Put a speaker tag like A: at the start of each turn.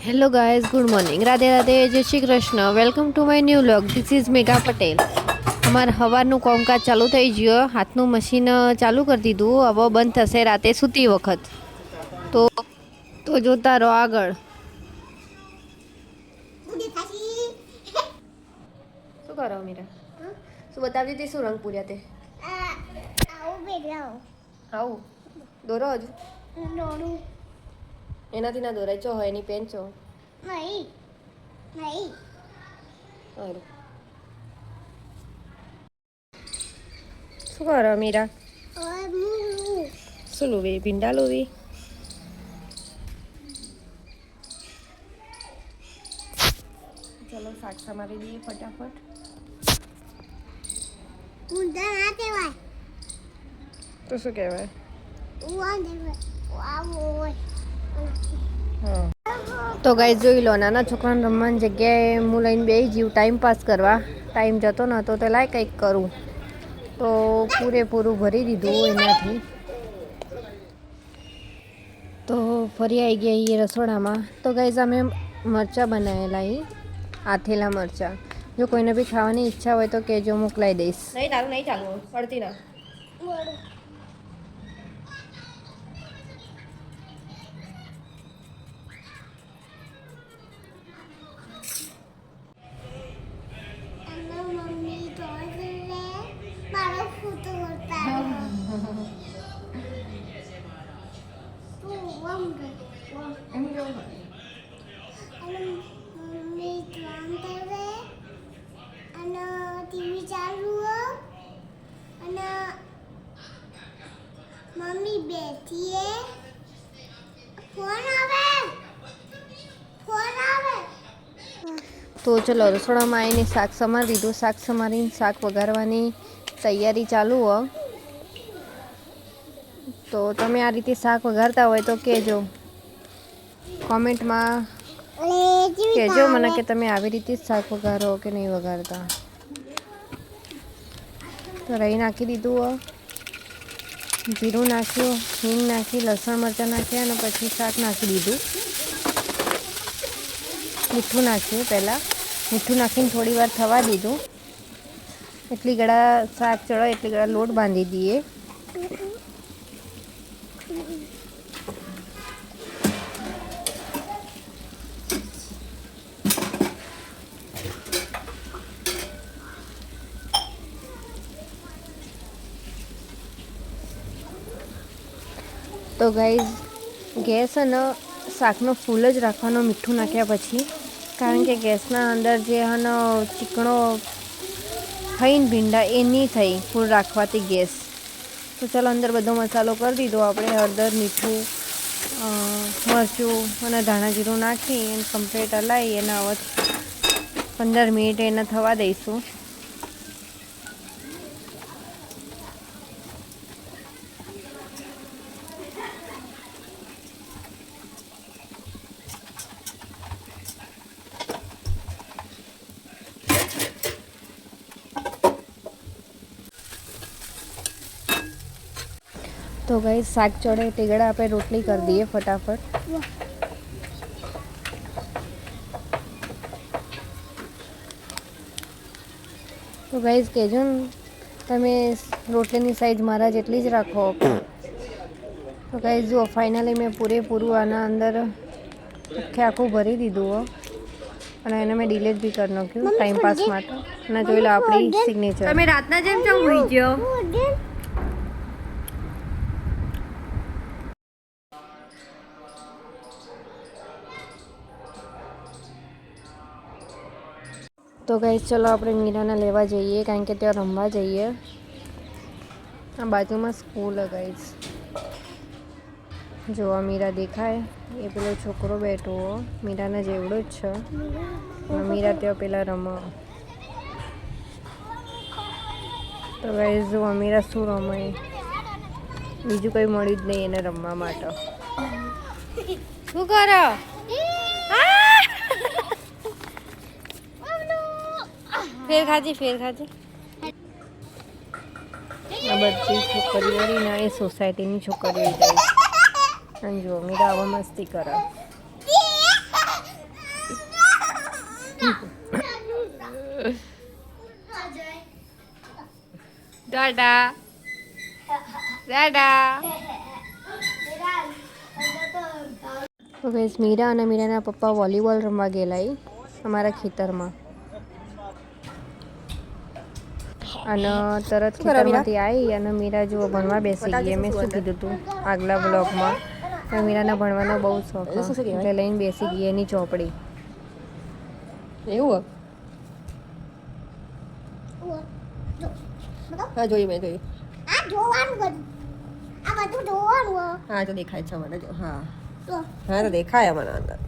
A: Hello guys, good morning, Radhe Radhe, Jai Shri Krishna. Welcome to my new vlog. This is Megha Patel. અમારે સવારનું કામકાજ ચાલુ થઈ ગયું. હાથનું મશીન ચાલુ કરી દીધું. હવે બંધ થશે રાતે સૂતી વખત. તો જોતા રહો આગળ. શું કરો મીરા? શું બતાવતી હતી? શું રંગ પૂર્યા તે? આવું દોરો હજુ એનાથી ના દોરાય. ચો હોય એની પેન ચો નહીં. સારું. શું કરો મીરા? શું લોવી? ભીંડા લોવી? ચલો શાક સમારી દઈએ ફટાફટ. તો શું કહેવાય? તો ગાઈસ જોઈ લો, નાના છોકરાને રમવાની જગ્યાએ હું લઈને બેસી જીવ ટાઈમ પાસ કરવા. ટાઈમ જતો નહોતો તો લાય કંઈક કરું, તો પૂરેપૂરું ભરી દીધું એનાથી. તો ફરી આવી ગયા એ રસોડામાં. તો ગાઈસ અમે મરચાં બનાવેલા, એ આથેલા મરચાં. જો કોઈને બી ખાવાની ઈચ્છા હોય તો કહેજો, મોકલાવી દઈશ. નહીં તારું નહીં ચાલવું, પડતી ના.
B: મમ્મી બેઠી ફોન આવે.
A: તો ચલો રસોડામાં આવીને શાક સમારી દીધું. શાક સમારીને શાક વઘારવાની તૈયારી ચાલુ હો. તો તમે આ રીતે શાક વઘારતા હોય તો કહેજો, કોમેન્ટમાં કહેજો મને કે તમે આવી રીતે જ શાક વઘારો કે નહીં વઘારતા. તો રહી નાખી દીધું, જીરું નાખ્યું, હિંગ નાખી, લસણ મરચાં નાખ્યા અને પછી શાક નાખી દીધું. મીઠું નાખ્યું પહેલાં. મીઠું નાખીને થોડી વાર થવા દીધું. એટલી ગળા શાક ચડે એટલી ગળા લોટ બાંધી દઈએ. તો ગાઈઝ ગેસ અને શાકનો ફૂલ જ રાખવાનો મીઠું નાખ્યા પછી, કારણ કે ગેસના અંદર જે હનો ચીકણો થઈને ભીંડા એ નહીં થઈ ફૂલ રાખવાથી ગેસ. તો ચાલો અંદર બધો મસાલો કરી દીધો આપણે. હળદર, મીઠું, મરચું અને ધાણા જીરું નાખી એને કમ્પ્લીટ હલાવી અને હવે 15 મિનિટ એને થવા દઈશું. તો ગાઈસ શાક ચડે તે ગળા આપણે રોટલી કરી દઈએ ફટાફટ. તો ગાઈસ કહેજો ને તમે રોટલીની સાઈઝ મારા જેટલી જ રાખો. તો ગાઈસ જુઓ ફાઇનલી મેં પૂરેપૂરું આના અંદર આખું ભરી દીધું હો. અને એને મેં ડિલીટ બી કરી નાખ્યું ટાઈમ પાસ માટે. અને જોઈ લો આપણી સિગ્નેચર. તમે રાતના જેમ કેમ હોઈ ગયો? તો ગાઈસ ચલો આપણે મીરાને લેવા જઈએ, કારણ કે ત્યાં રમવા જઈએ. આ બાજુમાં સ્કૂલ ગાઈસ. જોવા મીરા દેખાય એ પેલો છોકરો બેઠો હો, મીરાના જેવડો જ છે. મીરા ત્યાં પેલા રમે. તો ગાઈસ જો મીરા શું રમે, બીજું કંઈ મળ્યું જ નહીં એને રમવા માટે. શું કરો? ફેર ખાજી. આ બધી છોકરીઓ ના એ સોસાયટીની છોકરીઓ જાય. અને જો મીરા આવા મસ્તી કરે. ટાટા ટાટા. તો ગાઈસ મીરા અને મીરાના પપ્પા વોલીબોલ રમવા ગયેલા અમારા ખેતરમાં અને તરત ખેતરમાંથી આવી અને મીરા જો ભણવા બેસી ગઈ. મેં શું કીધું હતું આગલા બ્લોગમાં મીરાના ભણવાનો બહુ શોખ એટલે લઈને બેસી ગઈ એની ચોપડી.
C: એવું હા જોયું મેં જોયું.
B: આ જોવાનું બધું આ બધું જોવાનું
C: હા તો દેખાય છે મને જો હા
B: તો
C: હા તો દેખાય મને અંદર